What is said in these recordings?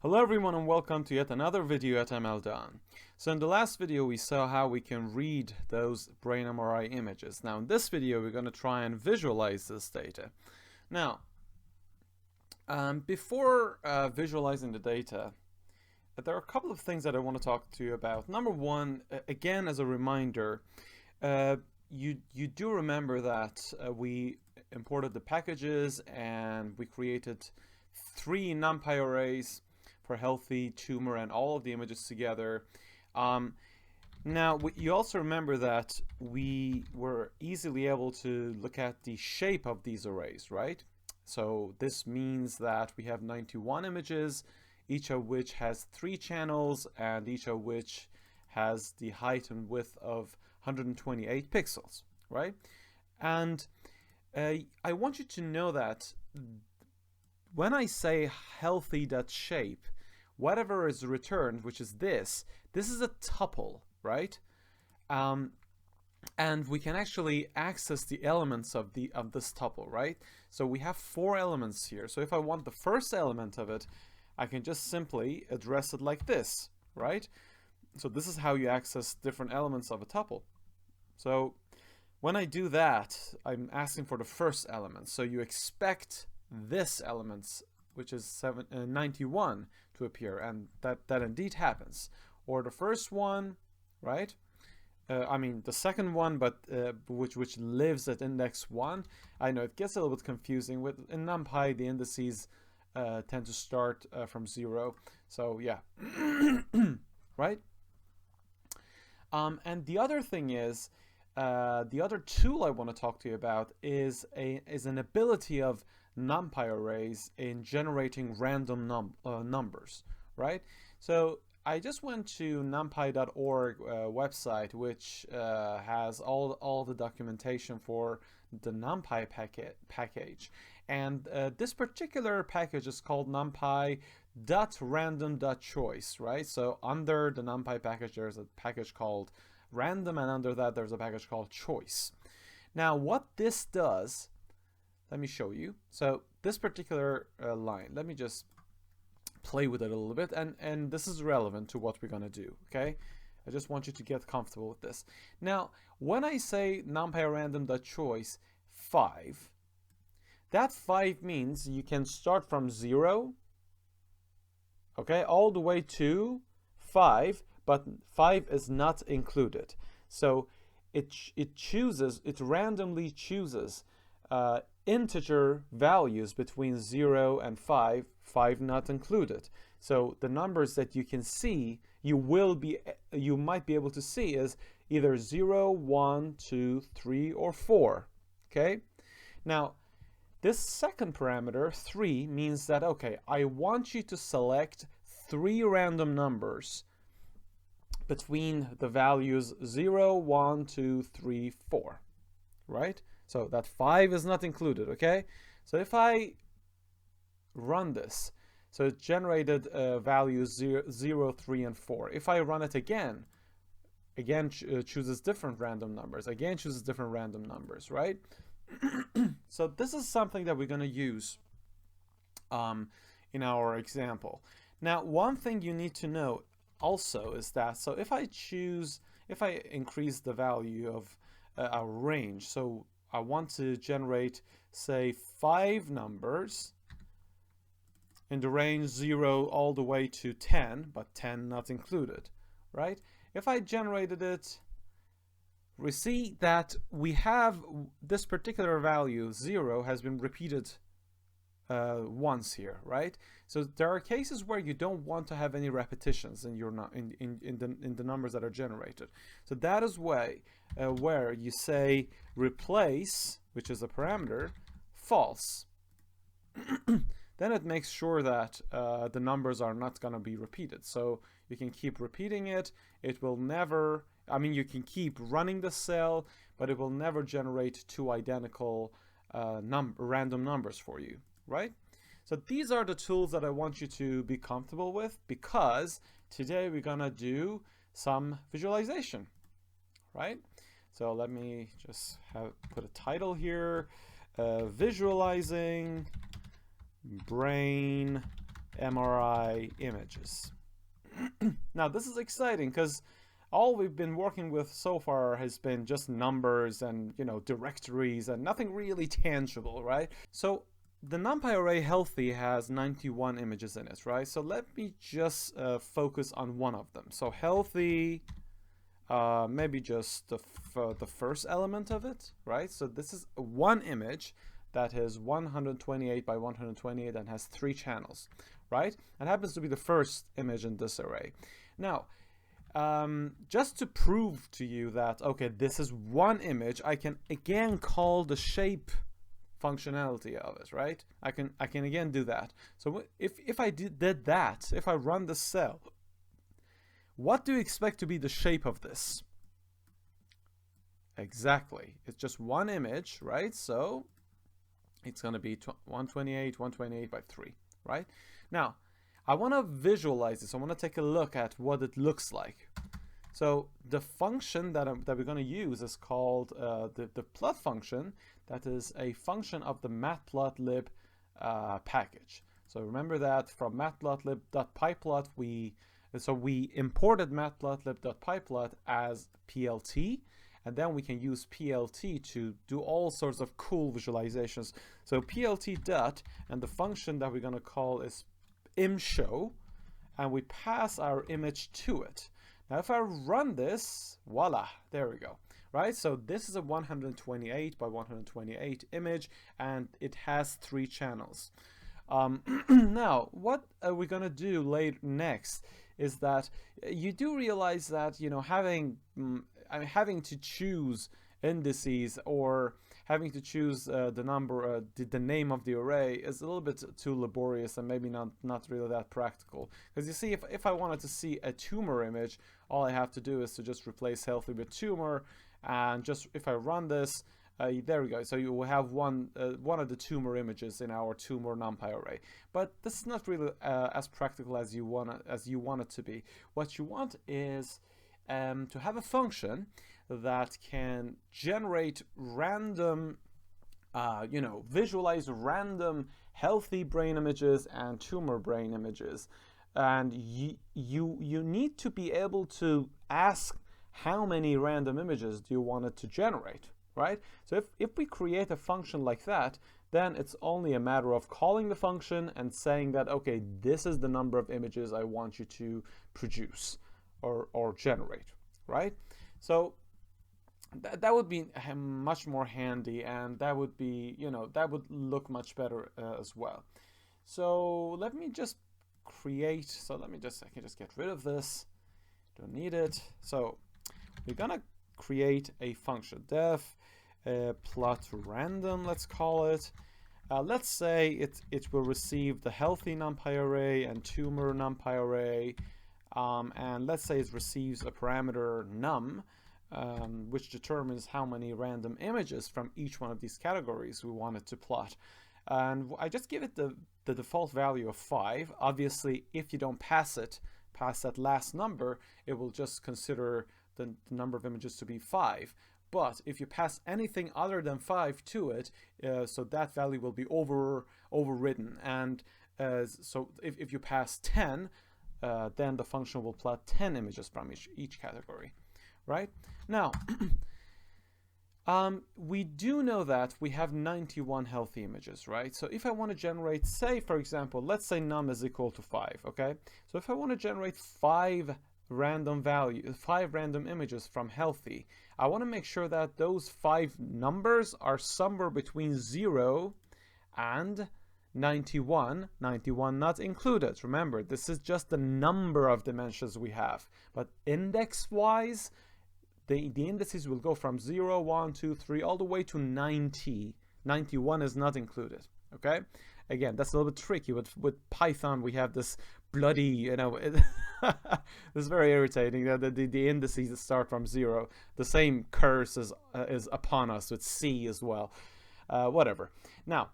Hello everyone and welcome to yet another video at ML Done. So in the last video we saw how we can read those brain MRI images. Now in this video we're going to try and visualize this data. Now before visualizing the data, there are a couple of things that I want to talk to you about. Number one, again as a reminder, you do remember that we imported the packages and we created 3 NumPy arrays for healthy, tumor, and all of the images together. Now, you also remember that we were easily able to look at the shape of these arrays, right? So this means that we have 91 images, each of which has 3 channels, and each of which has the height and width of 128 pixels, right? And I want you to know that when I say healthy.shape, whatever is returned, which is this is a tuple, right? And we can actually access the elements of this tuple, right? So we have 4 elements here. So if I want the first element of it, I can just simply address it like this, right? So this is how you access different elements of a tuple. So when I do that, I'm asking for the first element. So you expect this element, which is 91, to appear, and that indeed happens. Or the first one, right? I mean the second one, but which lives at index 1. I know it gets a little bit confusing. In NumPy, the indices tend to start from 0. So yeah, right? And the other thing is, the other tool I want to talk to you about is an ability of NumPy arrays in generating random numbers, right? So I just went to numpy.org website, which has all the documentation for the NumPy package, and this particular package is called numpy.random.choice, right? So under the NumPy package there's a package called random, and under that there's a package called choice. Now what this does, let me show you. So this particular line, let me just play with it a little bit, and this is relevant to what we're going to do, okay? I just want you to get comfortable with this. Now, when I say numpy.random.choice 5, that 5 means you can start from 0, okay, all the way to 5, but 5 is not included. So it randomly chooses integer values between 0 and 5, 5 not included. So the numbers that you can see, you might be able to see is either 0, 1, 2, 3, or 4. Okay? Now, this second parameter, 3, means that, okay, I want you to select 3 random numbers between the values 0, 1, 2, 3, 4, right? So that 5 is not included, okay? So if I run this, so it generated values 0, 3, and 4. If I run it again chooses different random numbers, chooses different random numbers, right? So this is something that we're going to use in our example. Now, one thing you need to know also is that, so if I increase the value of our range, so I want to generate, say, 5 numbers in the range 0 all the way to 10, but 10 not included, right? If I generated it, we see that we have this particular value, 0, has been repeated once here, right? So there are cases where you don't want to have any repetitions in your in the numbers that are generated. So that is where you say replace, which is a parameter, false. Then it makes sure that the numbers are not going to be repeated. So you can keep repeating it. It will never, I mean, you can keep running the cell, but it will never generate 2 identical random numbers for you, right? So these are the tools that I want you to be comfortable with, because today we're gonna do some visualization, right? So let me just put a title here, visualizing brain MRI images. Now this is exciting because all we've been working with so far has been just numbers and, you know, directories and nothing really tangible, right? So the NumPy array healthy has 91 images in it, right? So let me just focus on one of them. So healthy, maybe just the first element of it, right? So this is one image that is 128 by 128 and has 3 channels, right? And happens to be the first image in this array. Now, just to prove to you that, okay, this is one image, I can again call the shape functionality of it, right? I can again do that. So if I did that, if I run the cell, what do you expect to be the shape of this? Exactly, it's just one image, right? So it's going to be 128 by 3, right? Now, I want to visualize this. I want to take a look at what it looks like. So the function that we're going to use is called the plot function. That is a function of the matplotlib package. So remember that from matplotlib.pyplot we imported matplotlib.pyplot as PLT, and then we can use PLT to do all sorts of cool visualizations. So PLT dot, and the function that we're going to call is imshow, and we pass our image to it. Now if I run this, voila, there we go, right? So this is a 128 by 128 image, and it has 3 channels. Now what are we gonna do next is that you do realize that, you know, having to choose indices or having to choose the number, the name of the array is a little bit too laborious and maybe not really that practical. Because you see, if I wanted to see a tumor image, all I have to do is to just replace healthy with tumor, and just if I run this, there we go. So you will have one of the tumor images in our tumor NumPy array. But this is not really as practical as you want it to be. What you want is to have a function that can generate random, visualize random healthy brain images and tumor brain images. And you need to be able to ask how many random images do you want it to generate, right? So if we create a function like that, then it's only a matter of calling the function and saying that, okay, this is the number of images I want you to produce or generate, right? So that would be much more handy, and that would be, that would look much better as well. So let me just create, I can just get rid of this, don't need it. So we're gonna create a function, def plot random, let's call it. Let's say it will receive the healthy NumPy array and tumor NumPy array, and let's say it receives a parameter num, which determines how many random images from each one of these categories we want it to plot. And I just give it the default value of 5. Obviously, if you don't pass that last number, it will just consider the number of images to be 5. But if you pass anything other than 5 to it, so that value will be overridden. And so if you pass 10, then the function will plot 10 images from each category, right? Now, we do know that we have 91 healthy images, right? So if I want to generate, say, for example, let's say num is equal to 5, okay? So if I want to generate 5 random images from healthy, I want to make sure that those 5 numbers are somewhere between 0 and 91 not included. Remember, this is just the number of dimensions we have, but index-wise, the indices will go from 0, 1, 2, 3, all the way to 90. 91 is not included, okay? Again, that's a little bit tricky. With Python, we have this bloody, this is very irritating. The indices start from 0. The same curse is upon us with C as well. Whatever. Now,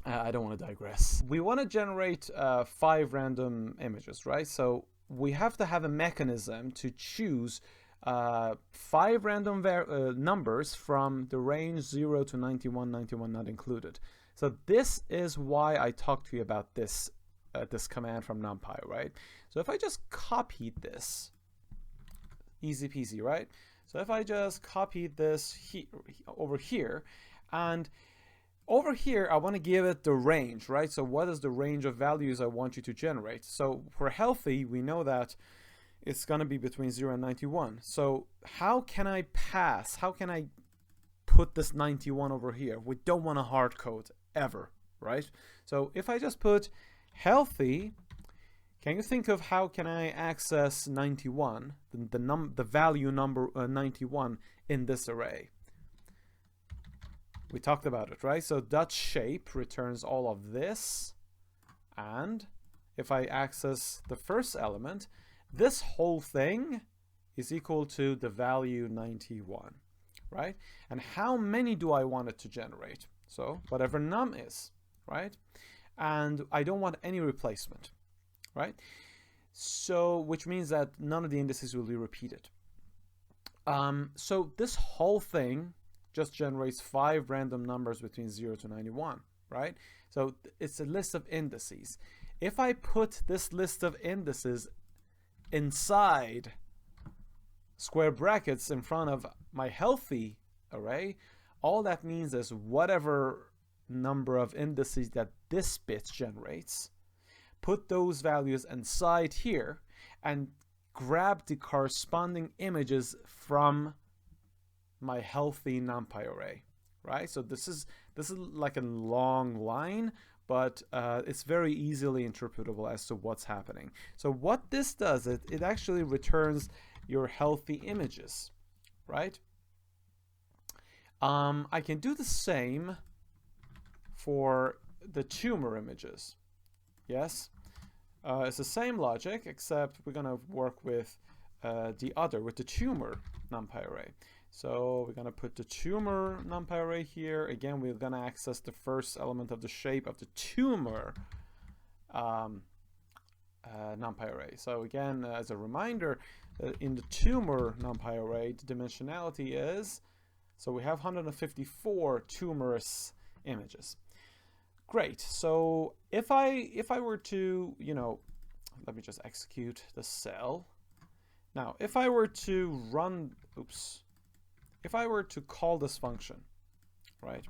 I don't want to digress. We want to generate 5 random images, right? So we have to have a mechanism to choose 5 random numbers from the range 0 to 91 not included. So this is why I talked to you about this this command from NumPy, right? So if I just copied this, easy peasy, right? So if I just copied this over here, and over here I want to give it the range, right? So what is the range of values I want you to generate? So for healthy, we know that it's going to be between 0 and 91. So how can I put this 91 over here? We don't want to hard code ever, right? So if I just put healthy, can you think of how can I access 91, the value number 91 in this array? We talked about it, right? So dot shape returns all of this, and if I access the first element, this whole thing is equal to the value 91, right? And how many do I want it to generate? So whatever num is, right? And I don't want any replacement, right? So which means that none of the indices will be repeated. So this whole thing just generates 5 random numbers between 0 to 91, right? So it's a list of indices. If I put this list of indices inside square brackets in front of my healthy array, all that means is whatever number of indices that this bit generates, put those values inside here and grab the corresponding images from my healthy NumPy array, right? So this is like a long line, but it's very easily interpretable as to what's happening. So what this does, it actually returns your healthy images, right? I can do the same for the tumor images. Yes, it's the same logic, except we're gonna work with the tumor NumPy array. So we're gonna put the tumor NumPy array here. Again, we're gonna access the first element of the shape of the tumor NumPy array. So again, as a reminder, in the tumor NumPy array, the dimensionality is, so we have 154 tumorous images. Great. So if I were to, let me just execute the cell. Now, if I were to run, if I were to call this function, right,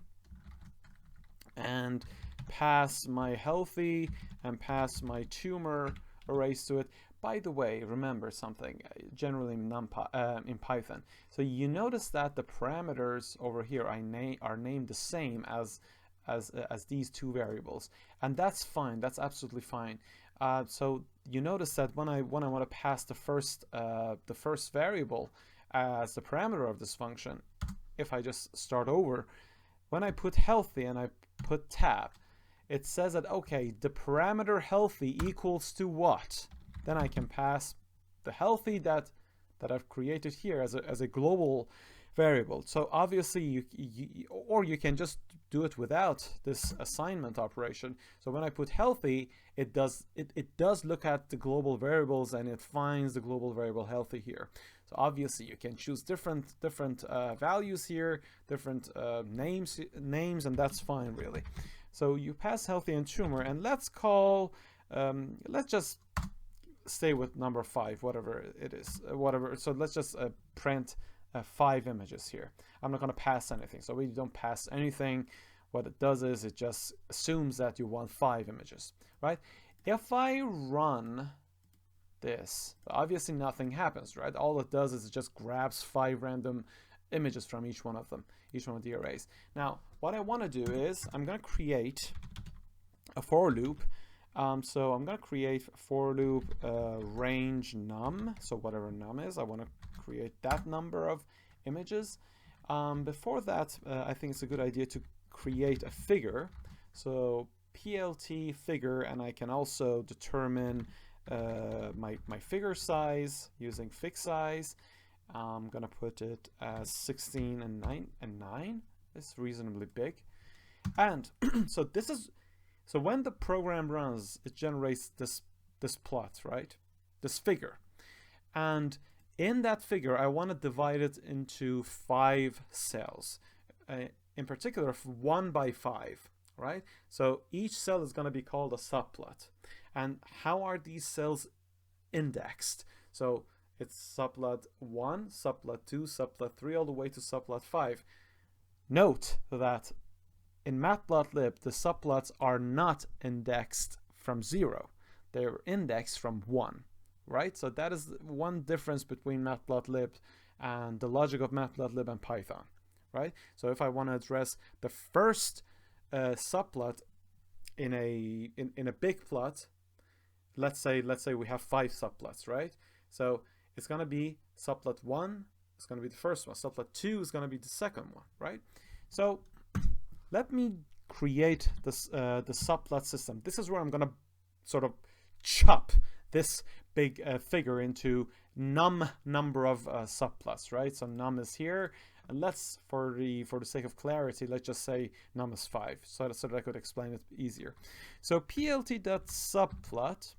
and pass my healthy and pass my tumor arrays to it. By the way, remember something, generally in Python. So you notice that the parameters over here are named the same as these two variables, and that's fine. That's absolutely fine. So you notice that when I want to pass the first variable as the parameter of this function, if I just start over, when I put healthy and I put tab, it says that okay, the parameter healthy equals to what? Then I can pass the healthy that I've created here as a global variable. So obviously you can just do it without this assignment operation. So when I put healthy, it does look at the global variables and it finds the global variable healthy here. So obviously you can choose different values here, different names, and that's fine really. So you pass healthy and tumor, and let's call let's just stay with number 5, whatever it is, whatever. So let's just print 5 images here. I'm not going to pass anything. So we don't pass anything. What it does is it just assumes that you want 5 images, right? If I run this, obviously nothing happens, right? All it does is it just grabs 5 random images from each one of them, each one of the arrays. Now, what I want to do is I'm going to create a for loop. So I'm going to create a for loop range num. So whatever num is, I want to create that number of images. Before that, I think it's a good idea to create a figure. So plt figure, and I can also determine my figure size using fig size. I'm going to put it as 16 and 9. It's reasonably big. And so this is, so when the program runs, it generates this plot, right? This figure. And in that figure, I want to divide it into 5 cells. In particular, 1 by 5, right? So each cell is going to be called a subplot. And how are these cells indexed? So it's subplot 1, subplot 2, subplot 3, all the way to subplot 5. Note that in Matplotlib, the subplots are not indexed from 0. They're indexed from 1, right? So that is one difference between Matplotlib and the logic of Matplotlib and Python, right? So if I want to address the first subplot in a big plot, let's say we have 5 subplots, right? So it's going to be subplot 1, it's going to be the first one. Subplot 2 is going to be the second one, right? So let me create this the subplot system. This is where I'm going to sort of chop this big figure into number of subplots, right? So num is here, and let's, for the sake of clarity, let's just say num is 5, so that I could explain it easier. So plt.subplot,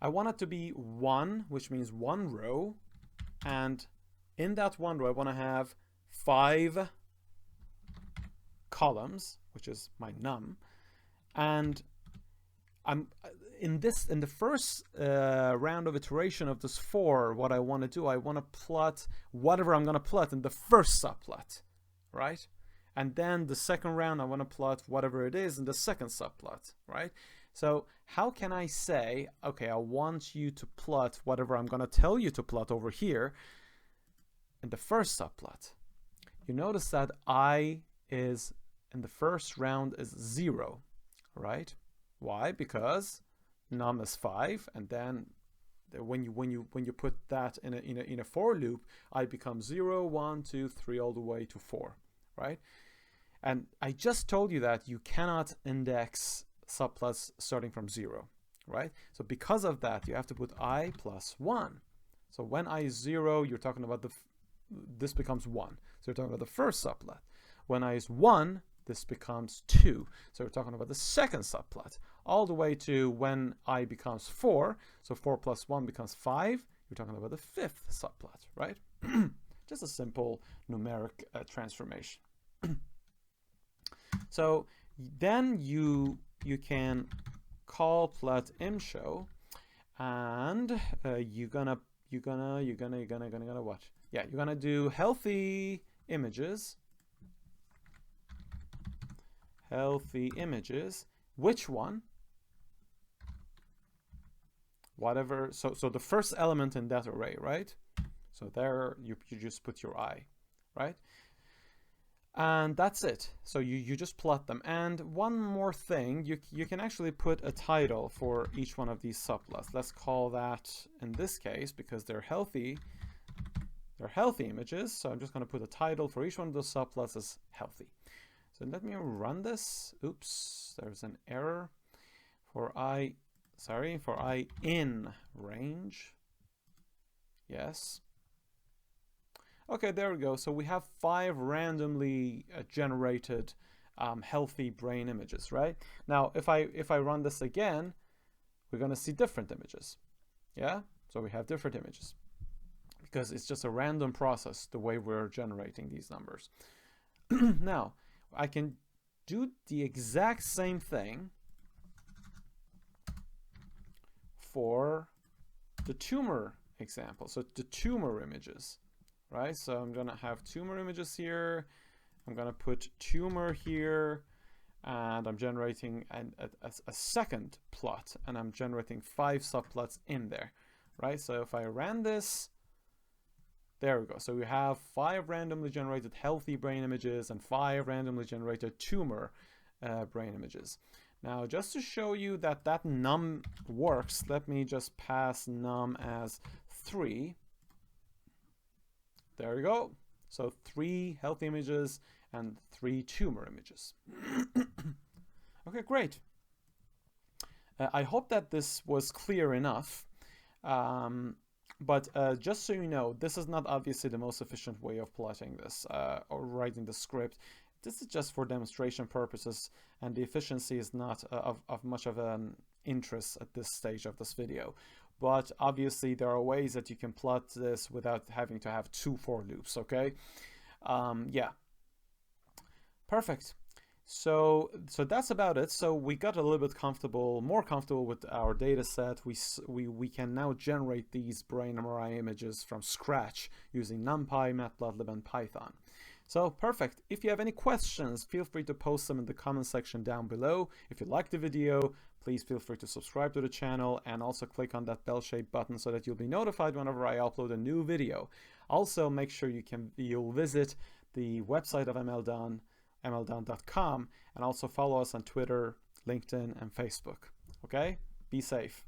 I want it to be 1, which means 1 row, and in that 1 row I want to have 5 columns, which is my num, and I'm in the first round of iteration of this for, what I want to do, I want to plot whatever I'm going to plot in the first subplot, right? And then the second round I want to plot whatever it is in the second subplot, right? So how can I say, okay, I want you to plot whatever I'm going to tell you to plot over here in the first subplot? You notice that I is in the first round is 0, right? Why? Because num is 5, and then when you put that in a for loop, I become 0, 1, 2, 3, all the way to 4, right? And I just told you that you cannot index subplots starting from 0, right? So because of that, you have to put I plus 1. So when I is 0, you're talking about this becomes 1. So you're talking about the first subplot. When I is 1, this becomes 2. So we're talking about the second subplot, all the way to when I becomes 4. So 4 plus 1 becomes 5. You're talking about the fifth subplot, right? Just a simple numeric transformation. So then you can call plot imshow, and you're gonna what? Yeah, you're gonna do healthy images. Healthy images. Which one? Whatever. So the first element in that array, right? So there you just put your I, right? And that's it. So you just plot them. And one more thing, you can actually put a title for each one of these subplots. Let's call that, in this case, because they're healthy images. So I'm just going to put a title for each one of those subplots as healthy. So let me run this. Oops, there's an error. For I in range. Yes. Okay, there we go. So we have 5 randomly generated healthy brain images, right? Now, if I run this again, we're going to see different images. Yeah? So we have different images because it's just a random process the way we're generating these numbers. Now, I can do the exact same thing for the tumor example. So the tumor images, right? So I'm going to have tumor images here. I'm going to put tumor here, and I'm generating a second plot, and I'm generating 5 subplots in there, right? So if I ran this, there we go. So we have 5 randomly generated healthy brain images and 5 randomly generated tumor brain images. Now, just to show you that num works, let me just pass num as 3. There we go. So 3 healthy images and 3 tumor images. Okay, great. I hope that this was clear enough. But just so you know, this is not obviously the most efficient way of plotting this or writing the script. This is just for demonstration purposes, and the efficiency is not of much of an interest at this stage of this video. But obviously there are ways that you can plot this without having to have 2 for loops, okay? Yeah. Perfect. So that's about it. So we got a little bit more comfortable with our data set. We can now generate these brain MRI images from scratch using NumPy, Matplotlib, and Python. So perfect. If you have any questions, feel free to post them in the comment section down below. If you liked the video, please feel free to subscribe to the channel and also click on that bell-shaped button so that you'll be notified whenever I upload a new video. Also, make sure you'll visit the website of MLDone, mldone.com, and also follow us on Twitter, LinkedIn, and Facebook. Okay? Be safe.